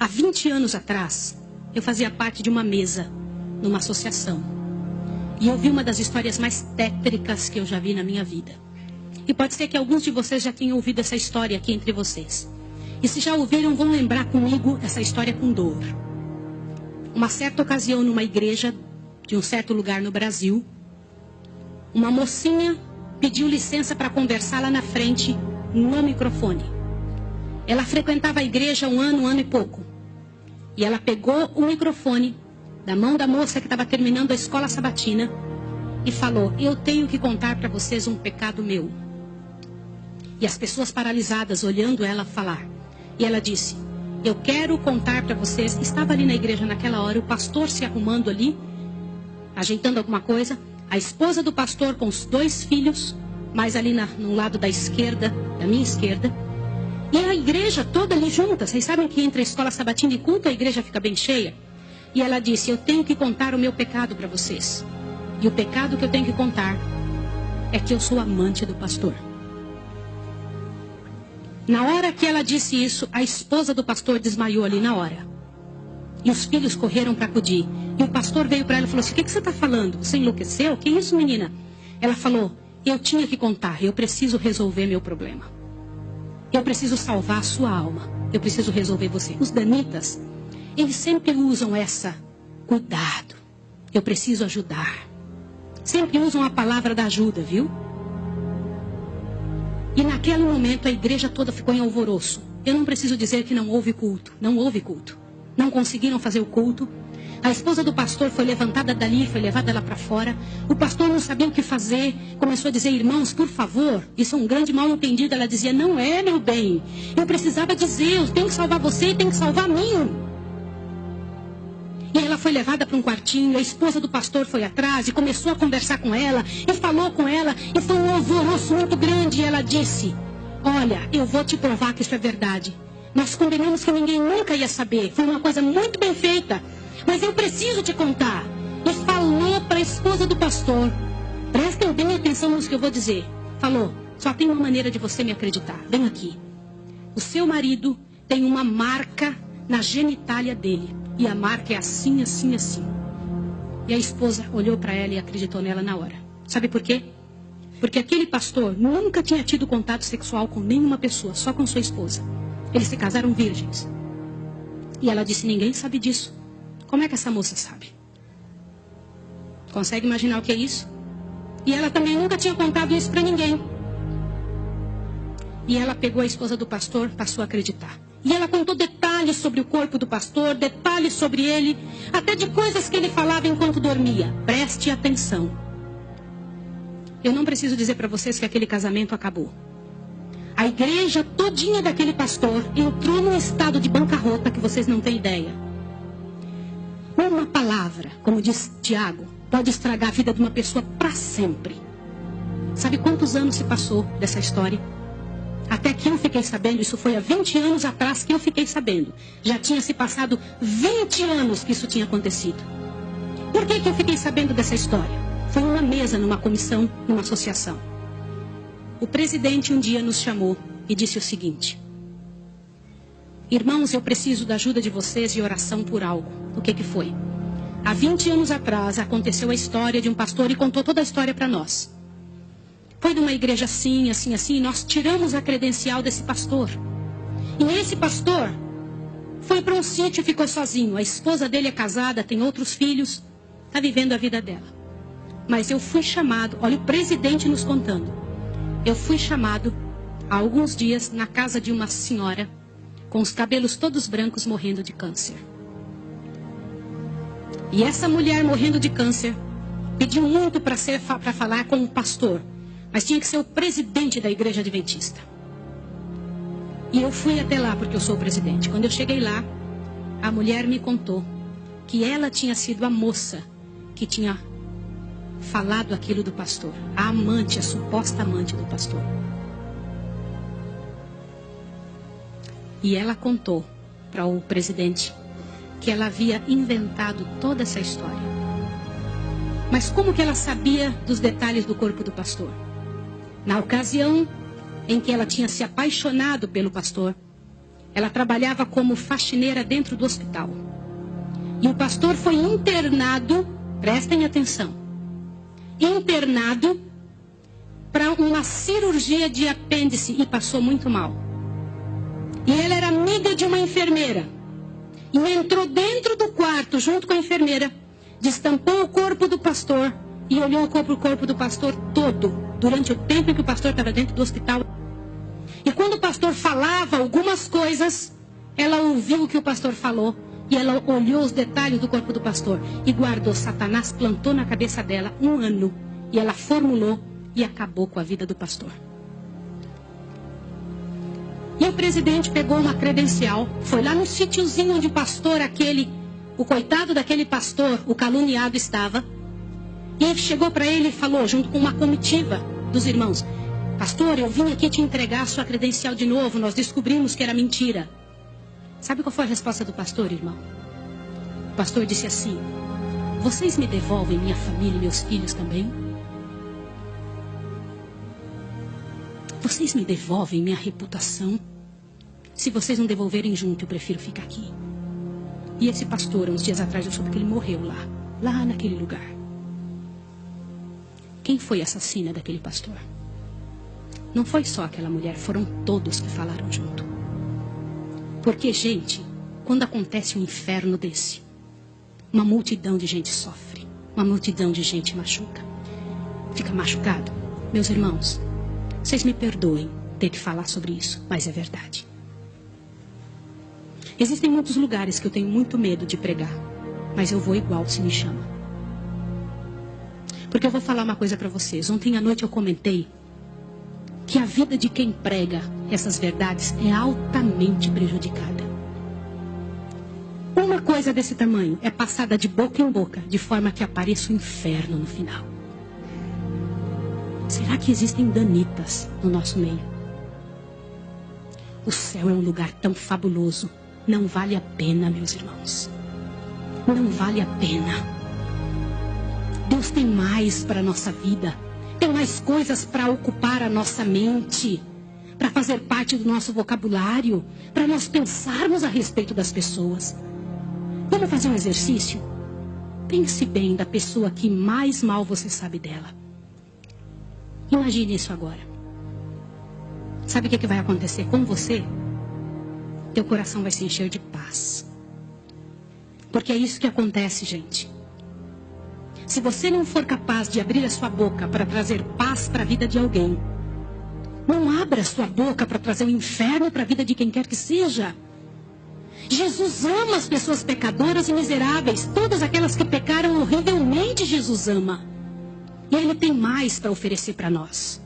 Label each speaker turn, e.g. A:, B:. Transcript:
A: Há 20 anos atrás, eu fazia parte de uma mesa, numa associação. E eu vi uma das histórias mais tétricas que eu já vi na minha vida. E pode ser que alguns de vocês já tenham ouvido essa história aqui entre vocês. E se já ouviram, vão lembrar comigo essa história com dor. Uma certa ocasião, numa igreja de um certo lugar no Brasil, uma mocinha pediu licença para conversar lá na frente, no microfone. Ela frequentava a igreja um ano e pouco. E ela pegou o microfone da mão da moça que estava terminando a escola sabatina e falou: eu tenho que contar para vocês um pecado meu. E as pessoas paralisadas olhando ela falar. E ela disse: eu quero contar para vocês. Estava ali na igreja naquela hora, o pastor se arrumando ali, ajeitando alguma coisa, a esposa do pastor com os 2 filhos, mais ali no lado da esquerda, da minha esquerda, e a igreja toda ali junta. Vocês sabem que entre a escola sabatina e culto a igreja fica bem cheia. E ela disse: eu tenho que contar o meu pecado para vocês. E o pecado que eu tenho que contar é que eu sou amante do pastor. Na hora que ela disse isso, a esposa do pastor desmaiou ali na hora. E os filhos correram para acudir. E o pastor veio para ela e falou assim: o que você está falando? Você enlouqueceu? Que isso, menina? Ela falou: eu tinha que contar, eu preciso resolver meu problema. Eu preciso salvar a sua alma. Eu preciso resolver você. Os danitas, eles sempre usam essa: cuidado, eu preciso ajudar. Sempre usam a palavra da ajuda, viu? E naquele momento a igreja toda ficou em alvoroço. Eu não preciso dizer que não houve culto. Não houve culto. Não conseguiram fazer o culto. A esposa do pastor foi levantada dali, foi levada lá para fora. O pastor não sabia o que fazer. Começou a dizer: irmãos, por favor, isso é um grande mal entendido. Ela dizia: não é, meu bem. Eu precisava dizer, eu tenho que salvar você e tenho que salvar a mim. E ela foi levada para um quartinho, a esposa do pastor foi atrás e começou a conversar com ela, e falou com ela, e foi um alvoroço muito grande. E ela disse: olha, eu vou te provar que isso é verdade. Nós combinamos que ninguém nunca ia saber, foi uma coisa muito bem feita, mas eu preciso te contar. E falou para a esposa do pastor: prestem bem atenção nisso que eu vou dizer. Falou: só tem uma maneira de você me acreditar, vem aqui. O seu marido tem uma marca na genitália dele. E a marca é assim, assim, assim. E a esposa olhou para ela e acreditou nela na hora. Sabe por quê? Porque aquele pastor nunca tinha tido contato sexual com nenhuma pessoa, só com sua esposa. Eles se casaram virgens. E ela disse: ninguém sabe disso. Como é que essa moça sabe? Consegue imaginar o que é isso? E ela também nunca tinha contado isso para ninguém. E ela pegou a esposa do pastor, passou a acreditar. E ela contou detalhes sobre o corpo do pastor, detalhes sobre ele, até de coisas que ele falava enquanto dormia. Preste atenção. Eu não preciso dizer para vocês que aquele casamento acabou. A igreja todinha daquele pastor entrou num estado de bancarrota que vocês não têm ideia. Uma palavra, como diz Tiago, pode estragar a vida de uma pessoa para sempre. Sabe quantos anos se passou dessa história? Até que eu fiquei sabendo, isso foi há 20 anos atrás que eu fiquei sabendo. Já tinha se passado 20 anos que isso tinha acontecido. Por que eu fiquei sabendo dessa história? Foi numa mesa, numa comissão, numa associação. O presidente um dia nos chamou e disse o seguinte: irmãos, eu preciso da ajuda de vocês e oração por algo. O que foi? Há 20 anos atrás aconteceu a história de um pastor e contou toda a história para nós. Foi numa igreja assim, assim, assim, e nós tiramos a credencial desse pastor. E esse pastor foi para um sítio e ficou sozinho. A esposa dele é casada, tem outros filhos, está vivendo a vida dela. Mas eu fui chamado, olha o presidente nos contando. Eu fui chamado há alguns dias na casa de uma senhora com os cabelos todos brancos morrendo de câncer. E essa mulher morrendo de câncer pediu muito para falar com o pastor. Mas tinha que ser o presidente da igreja adventista. E eu fui até lá porque eu sou o presidente. Quando eu cheguei lá, a mulher me contou que ela tinha sido a moça que tinha falado aquilo do pastor. A amante, a suposta amante do pastor. E ela contou para o presidente que ela havia inventado toda essa história. Mas como que ela sabia dos detalhes do corpo do pastor? Na ocasião em que ela tinha se apaixonado pelo pastor, Ela trabalhava como faxineira dentro do hospital. E o pastor foi internado, prestem atenção, internado para uma cirurgia de apêndice e passou muito mal. E ela era amiga de uma enfermeira. E entrou dentro do quarto junto com a enfermeira, destampou o corpo do pastor e olhou o corpo do pastor todo, durante o tempo em que o pastor estava dentro do hospital. E quando o pastor falava algumas coisas, ela ouviu o que o pastor falou e ela olhou os detalhes do corpo do pastor e guardou. Satanás plantou na cabeça dela 1 ano e ela formulou e acabou com a vida do pastor. E o presidente pegou uma credencial, foi lá no sítiozinho onde o pastor o coitado daquele pastor, o caluniado estava, e chegou para ele e falou, junto com uma comitiva dos irmãos: pastor, eu vim aqui te entregar a sua credencial de novo, nós descobrimos que era mentira. Sabe qual foi a resposta do pastor, irmão? O pastor disse assim: vocês me devolvem minha família e meus filhos também? Vocês me devolvem minha reputação? Se vocês não devolverem junto, eu prefiro ficar aqui. E esse pastor, uns dias atrás, eu soube que ele morreu lá naquele lugar. Quem foi a assassina daquele pastor? Não foi só aquela mulher, foram todos que falaram junto. Porque, gente, quando acontece um inferno desse, uma multidão de gente sofre, uma multidão de gente fica machucado. Meus irmãos, vocês me perdoem ter que falar sobre isso, mas é verdade. Existem muitos lugares que eu tenho muito medo de pregar, mas eu vou igual se me chama. Porque eu vou falar uma coisa para vocês. Ontem à noite eu comentei que a vida de quem prega essas verdades é altamente prejudicada. Uma coisa desse tamanho é passada de boca em boca, de forma que apareça o inferno no final. Será que existem danitas no nosso meio? O céu é um lugar tão fabuloso. Não vale a pena, meus irmãos. Não vale a pena. Deus tem mais para a nossa vida. Tem mais coisas para ocupar a nossa mente, para fazer parte do nosso vocabulário, para nós pensarmos a respeito das pessoas. Vamos fazer um exercício? Pense bem da pessoa que mais mal você sabe dela. Imagine isso agora. Sabe o que vai acontecer com você? Teu coração vai se encher de paz. Porque é isso que acontece, gente. Se você não for capaz de abrir a sua boca para trazer paz para a vida de alguém, não abra a sua boca para trazer o inferno para a vida de quem quer que seja. Jesus ama as pessoas pecadoras e miseráveis. Todas aquelas que pecaram horrivelmente, Jesus ama. E Ele tem mais para oferecer para nós.